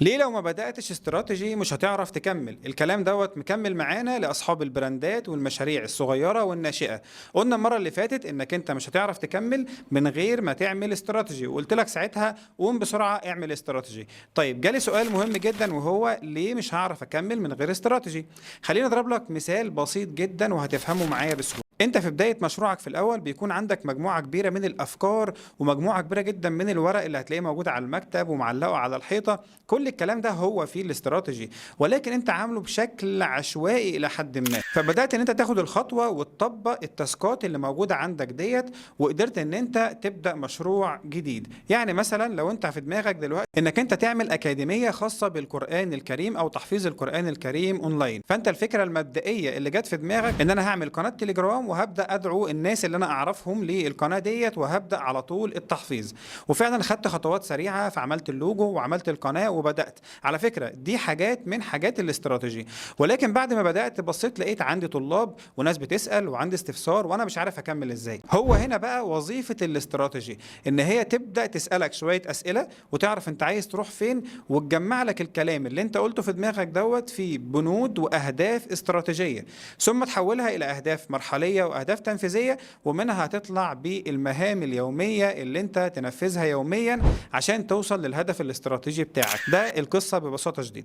ليه لو ما بدأتش استراتيجي مش هتعرف تكمل؟ الكلام دوت مكمل معانا لأصحاب البراندات والمشاريع الصغيرة والناشئة. قلنا المرة اللي فاتت إنك أنت مش هتعرف تكمل من غير ما تعمل استراتيجي، وقلت لك ساعتها قوم بسرعة اعمل استراتيجي. طيب جالي سؤال مهم جدا وهو ليه مش هعرف أكمل من غير استراتيجي؟ خليني أضرب لك مثال بسيط جدا وهتفهمه معايا بسهولة. انت في بداية مشروعك في الاول بيكون عندك مجموعة كبيرة من الافكار ومجموعة كبيرة جدا من الورق اللي هتلاقيه موجود على المكتب ومعلقه على الحيطة. كل الكلام ده هو فيه الاستراتيجي، ولكن انت عامله بشكل عشوائي الى حد ما. فبدات ان انت تاخد الخطوه وتطبق التاسكات اللي موجوده عندك ديت، وقدرت ان انت تبدا مشروع جديد. يعني مثلا لو انت في دماغك دلوقتي انك انت تعمل اكاديميه خاصه بالقران الكريم او تحفيظ القران الكريم اونلاين، فانت الفكره المبدئيه اللي جت في دماغك ان انا هعمل قناه تليجرام وهبدا ادعو الناس اللي انا اعرفهم للقناه ديت وهبدا على طول التحفيظ. وفعلا خدت خطوات سريعه، فعملت اللوجو وعملت القناه وبدات. على فكره دي حاجات من حاجات الاستراتيجي، ولكن بعد ما بدات بصيت لقيت عندي طلاب وناس بتسال وعندي استفسار وانا مش عارف اكمل ازاي. هو هنا بقى وظيفه الاستراتيجي، ان هي تبدا تسالك شويه اسئله وتعرف انت عايز تروح فين، وتجمع لك الكلام اللي انت قلته في دماغك دوت في بنود واهداف استراتيجيه، ثم تحولها الى اهداف مرحليه واهداف تنفيذيه، ومنها هتطلع بالمهام اليوميه اللي انت تنفذها يوميا عشان توصل للهدف الاستراتيجي بتاعك. ده القصة ببساطة شديدة.